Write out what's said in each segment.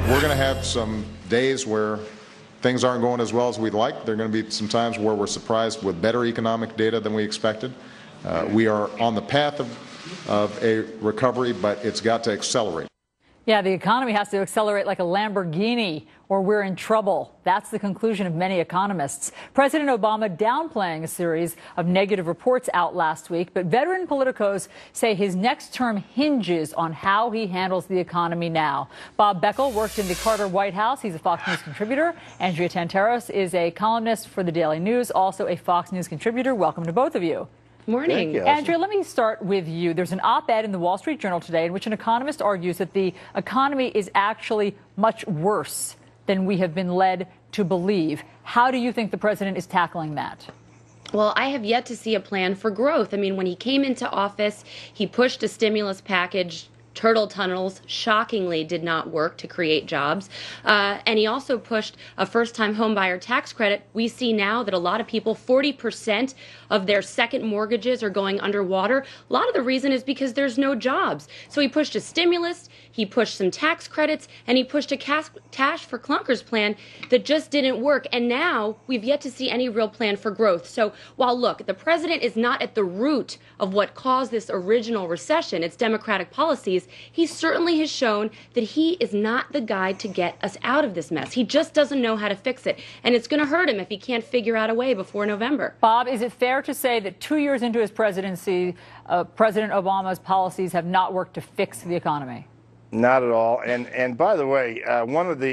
We're going to have some days where things aren't going as well as we'd like. There are going to be some times where we're surprised with better economic data than we expected. We are on the path of a recovery, but it's got to accelerate. Yeah, the economy has to accelerate like a Lamborghini or we're in trouble. That's the conclusion of many economists. President Obama downplaying a series of negative reports out last week, but veteran politicos say his next term hinges on how he handles the economy now. Bob Beckel worked in the Carter White House. He's a Fox News contributor. Andrea Tantaros is a columnist for the Daily News, also a Fox News contributor. Welcome to both of you. Morning. Andrea, let me start with you. There's an op-ed in the Wall Street Journal today in which an economist argues that the economy is actually much worse than we have been led to believe. How do you think the president is tackling that? Well, I have yet to see a plan for growth. I mean, when he came into office, he pushed a stimulus package. Turtle tunnels shockingly did not work to create jobs. And he also pushed a first-time homebuyer tax credit. We see now that a lot of people, 40% of their second mortgages are going underwater. A lot of the reason is because there's no jobs. So he pushed a stimulus, he pushed some tax credits, and he pushed a cash for clunkers plan that just didn't work. And now we've yet to see any real plan for growth. So while, look, the president is not at the root of what caused this original recession, it's Democratic policies, he certainly has shown that he is not the guy to get us out of this mess. He just doesn't know how to fix it. And it's going to hurt him if he can't figure out a way before November. Bob, is it fair to say that 2 years into his presidency, President Obama's policies have not worked to fix the economy? Not at all. And by the way,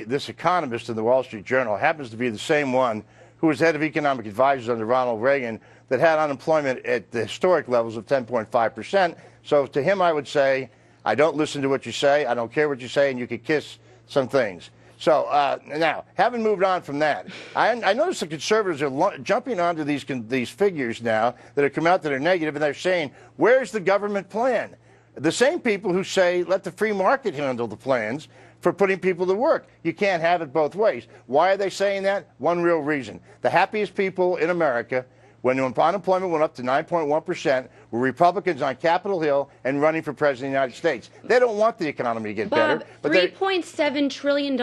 this economist in the Wall Street Journal happens to be the same one who was head of economic advisors under Ronald Reagan that had unemployment at the historic levels of 10.5%. So to him, I would say, I don't listen to what you say. I don't care what you say, and you could kiss some things. So now, having moved on from that, I notice the conservatives are jumping onto these figures now that have come out that are negative, and they're saying, where's the government plan? The same people who say, let the free market handle the plans for putting people to work. You can't have it both ways. Why are they saying that? One real reason. The happiest people in America, when unemployment went up to 9.1%, were Republicans on Capitol Hill and running for president of the United States. They don't want the economy to get better. But $3.7 trillion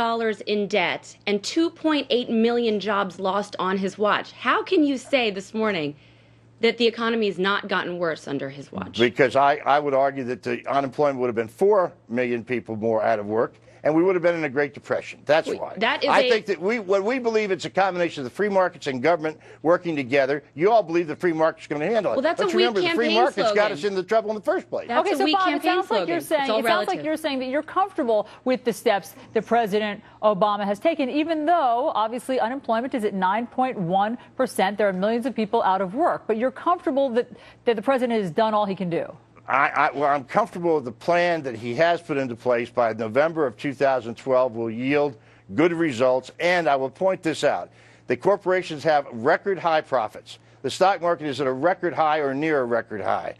in debt and 2.8 million jobs lost on his watch. How can you say this morning that the economy has not gotten worse under his watch? Because I would argue that the unemployment would have been 4 million people more out of work, and we would have been in a Great Depression. That's why. I think that when we believe it's a combination of the free markets and government working together, you all believe the free market's going to handle it. Well, that's but a weak remember, the free market's got us into trouble in the first place. That's okay, so Bob, it sounds like you're saying that you're comfortable with the steps that President Obama has taken, even though obviously unemployment is at 9.1%. There are millions of people out of work, but you're comfortable that the president has done all he can do. Well, I'm comfortable with the plan that he has put into place by November of 2012 will yield good results. And I will point this out. The corporations have record high profits. The stock market is at a record high or near a record high.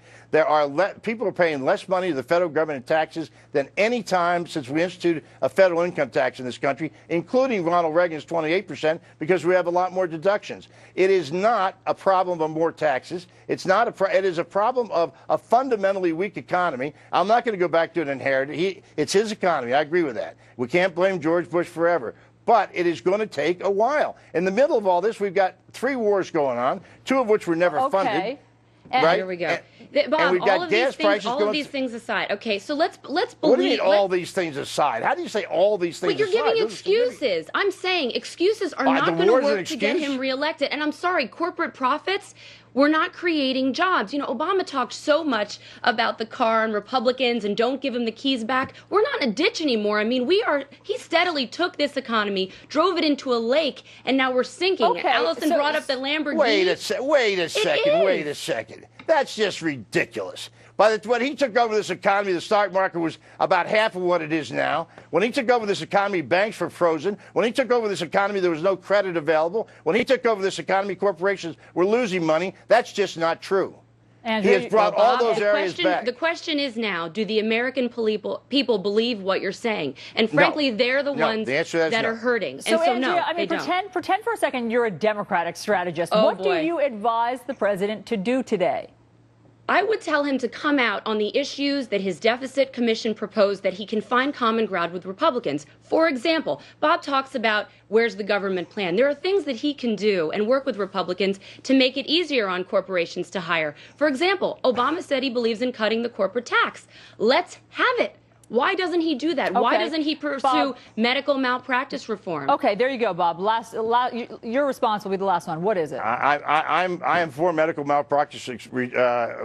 People are paying less money to the federal government in taxes than any time since we instituted a federal income tax in this country, including Ronald Reagan's 28%, because we have a lot more deductions. It is not a problem of more taxes. It is a problem of a fundamentally weak economy. I'm not going to go back to an inherited. It's his economy. I agree with that. We can't blame George Bush forever. But it is going to take a while. In the middle of all this, we've got 3 wars going on, 2 of which were never funded. And right? Here we go. Bob, and we've got gas prices all of these things aside. Okay, so let's believe. What do you mean all these things aside? How do you say all these things aside? But you're giving excuses. I'm saying excuses are not going to work to get him reelected. And I'm sorry, corporate profits, we're not creating jobs. You know, Obama talked so much about the car and Republicans and don't give him the keys back. We're not in a ditch anymore. I mean, he steadily took this economy, drove it into a lake, and now we're sinking. Okay, Allison brought up the Lamborghini. Wait a second. That's just ridiculous. When he took over this economy, the stock market was about half of what it is now. When he took over this economy, banks were frozen. When he took over this economy, there was no credit available. When he took over this economy, corporations were losing money. That's just not true. He has brought all those areas back. The question is now, do the American people believe what you're saying? And frankly, they're the ones that are hurting. So, Andrea, I mean, pretend for a second you're a Democratic strategist. What do you advise the president to do today? I would tell him to come out on the issues that his deficit commission proposed that he can find common ground with Republicans. For example, Bob talks about where's the government plan. There are things that he can do and work with Republicans to make it easier on corporations to hire. For example, Obama said he believes in cutting the corporate tax. Let's have it. Why doesn't he do that? Okay. Why doesn't he pursue Bob, medical malpractice reform? Okay, there you go, Bob. Your response will be the last one. What is it? I am for medical malpractice, doing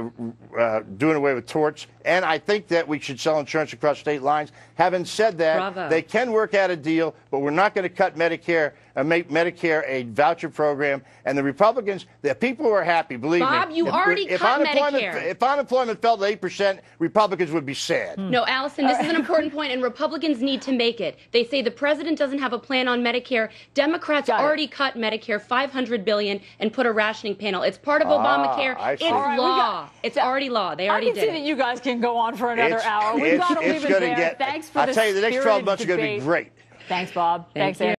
away with torts, and I think that we should sell insurance across state lines. Having said that, Bravo. They can work out a deal, but we're not going to cut Medicare and make Medicare a voucher program. And the Republicans, the people who are happy, believe Bob, me. you already cut Medicare. If unemployment fell to 8%, Republicans would be sad. No, Allison, this is an important point, and Republicans need to make it. They say the president doesn't have a plan on Medicare. Democrats already cut Medicare $500 billion and put a rationing panel. It's part of Obamacare. I see. It's All right, law. It's already law. They already I can did see it. that you guys can go on for another hour. We've got to leave it there. Thanks for I'll tell you, the next 12 months are going to be debate. great. Thanks, Bob. Thank you.